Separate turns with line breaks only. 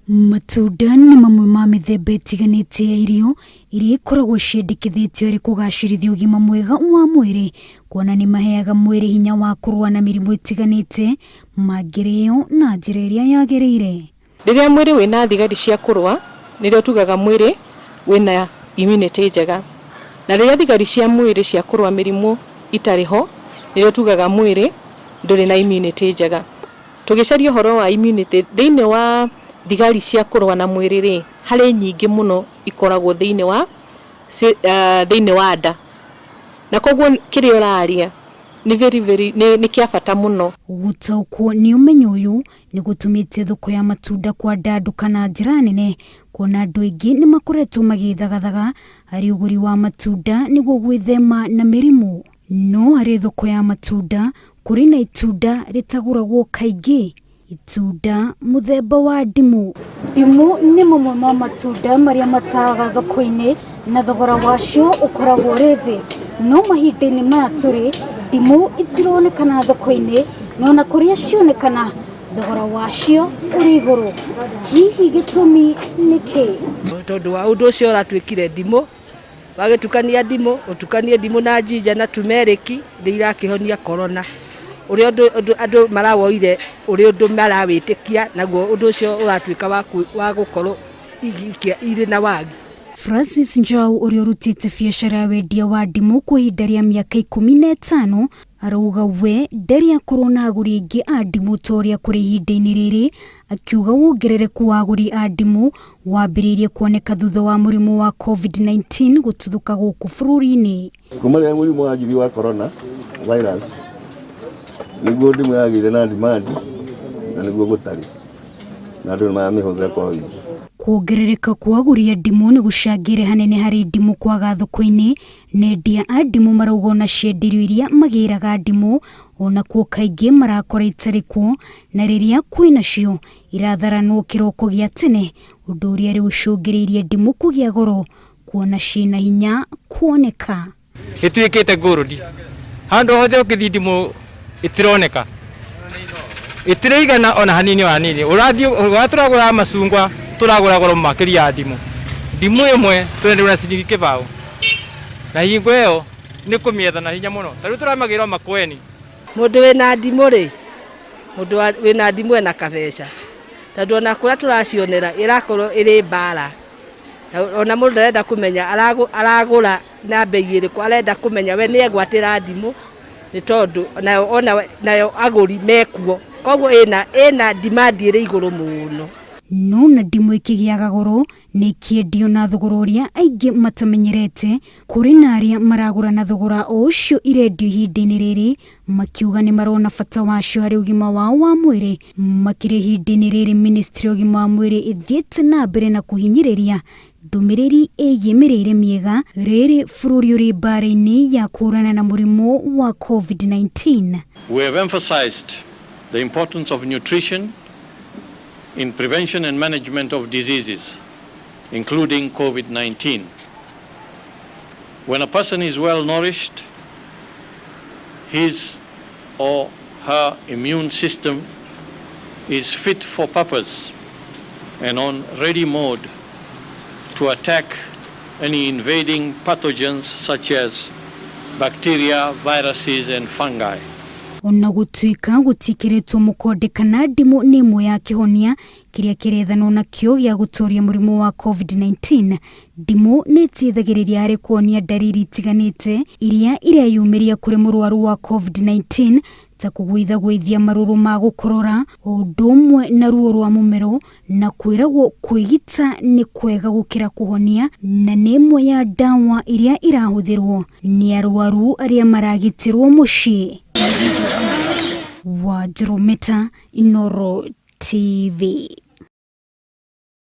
Matunda nĩ mamwe ma mĩthemba ĩtiganĩte ya irio iria ikoragwo ciendekithĩtio harĩ kũgacĩrithia ũgima mwega wa mwĩrĩ, kuona nĩ maheaga mwĩrĩ hinya wa kũrũa na mĩrimũ ĩtiganĩte mangĩrĩo na njĩra ĩrĩa yagĩrĩire.
Rĩrĩa mwĩrĩ wĩna thigari cia kũrũa, nĩrĩo tugaga mwĩrĩ wĩna immunity njega. Na rĩrĩa thigari cia mwĩrĩ cia kũrũa mĩrimũ itarĩ ho, nĩrĩo tugaga mwĩrĩ ndũrĩ na immunity njega. Tũgĩcaria ũhoro wa immunity thĩinĩ wa thigari cia kũrũa na mwĩrĩ rĩ, harĩ nyingĩ mũno ikoragwo thĩinĩ wa nda. Na koguo kĩrĩa ũraria nĩ kĩa bata mũno.
Gũtaũkwo nĩ ũmenyo ũyũ nĩ gũtũmĩte thoko ya matunda kwandandũka na njĩra nene, kuona andũ aingĩ nĩ makoretwo magĩthagathaga harĩ ũgũri wa matunda nĩguo gwĩthema na mĩrimũ. No harĩ thoko ya matunda kũrĩ na itunda rĩtagũragwo kaingĩ, itunda mũthemba wa ndimũ. Ndimũ nĩ mamwe ma matunda marĩa mataga thoko-inĩ na thogora wacio ũkoragwo ũrĩ thĩ. No mahinda-inĩ maya tũrĩ, ndimũ itironekana thoko-inĩ, no na kũrĩa cionekana thogora wacio ũrĩ igũrũ. Hihi gĩtũmi nĩ kĩĩ?
Tondũ wa ũndũ ũcio ũratuĩkire ndimũ, wagĩtukania ndimũ, ũtukanie ndimũ na njinja na tumeriki, nĩ irakĩhonia corona. Ũrĩa andũ marawoire ũrĩa ũndũ marawĩtĩkia, naguo ũndũ ũcio ũratuĩka wa gũkorwo irĩ na wagi.
Francis Njau ũrĩa ũrutĩte biacara ya wendia wa ndimũ kwa ihinda rĩa mĩaka 15 arauga we ndarĩ akorwo na agũri aingĩ a ndimũ ta ũrĩa kũrĩ ihinda-inĩ rĩrĩ, akiuga wongerereku wa agũri a ndimũ wambĩrĩirie kuoneka thutha wa mũrimũ wa COVID-19 gũtuthũka gũkũ bũrũri-inĩ.
Kuma rĩrĩa mũrimũ wanjiri wa corona virus nĩguo ndimũ yagĩire na demand na nĩguo gũtarĩ na andũ nĩmamĩhũthĩra kwa ũingĩ.
Kuongerereka kwa agũri a ndimũ nĩ gũcangĩre hanene harĩ ndimũ kwaga thoko-inĩ, na endia a ndimũ marauga ona cienderio iria magĩraga ndimũ onakuo kaingĩ marakora itarĩ kuo, na rĩrĩa kwĩnacio iratharanwo kĩroko gĩa tene, ũndũ ũrĩa rĩu ũcũngĩrĩirie ndimũ kũgĩa goro kuona ciĩna hinya kuoneka.
Ĩtuĩkĩte ngũrũdi, handũ hothe ũkĩthiĩ ndimũ itironeka, itiraigana ona hanini wa hanini. Ũratũragũra macungwa turagũra goro makĩria ya ndimũ. Ndimũ ĩmwe tũrendia na ciringi kĩbaũ, na hingo ĩyo nĩ kũmĩetha na hinya mũno. Tarĩu tũramagĩrwo makweni.
Mũndũ wĩna ndimũ rĩ, mũndũ wĩna ndimũ ena kabeca, tondũ ona kũrĩa tũracionera ĩrakorwo ĩrĩ mbara. Ona mũndũ arenda kũmenya aragũra na bei ĩrĩkũ, arenda kũmenya we nĩ egwatĩra ndimũ, nĩ tondũ nayo agũri mekuo, koguo ĩna demand ĩrĩ igũrũ mũno.
No na ndimũ ĩkĩgĩaga goro nĩ ĩkĩendio na thogora ũrĩa aingĩ matamenyerete. Kũrĩ na arĩa maragũra na thogora o ũcio irendio ihinda-inĩ rĩrĩ, makiuga nĩ marona bata wacio harĩ ũgima wao wa mwĩrĩ. Makĩria ihinda-inĩ rĩrĩ ministry ya ũgima wa mwĩrĩ ĩthiĩte na mbere na kũhinyĩrĩria ndũmĩrĩri ĩgiĩ mĩrĩre mĩega rĩrĩ bũrũri ũrĩ mbara-inĩ ya kũhũrana na mũrimũ wa COVID-19.
We have emphasized the importance of nutrition in prevention and management of diseases, including COVID-19. When a person is well nourished, his or her immune system is fit for purpose and on ready mode to attack any invading pathogens such as bacteria, viruses and fungi.
Ona gũtuĩka gũtikĩrĩtwo mũkonde kana ndimũ nĩ ĩmwe ya kĩhonia kĩrĩa kĩrethanwo nakĩo gĩa gũtooria mũrimũ wa COVID-19, ndimũ nĩ ĩteithagĩrĩria harĩ kuonia ndariri itiganĩte iria ireyumĩria kũrĩ mũrwaru wa COVID-19 ta kũgũithagũithia marũrũ ma gũkorora, o ũndũ ũmwe na ruo rwa mũmero, na kwĩragwo kwĩgita nĩ kwega gũkĩra kũhonia, na nĩ ĩmwe ya ndawa iria irahũthĩrwo nĩ arwaru arĩa maragitĩrwo mũciĩ. Wanjirũ Meta, Inooro TV.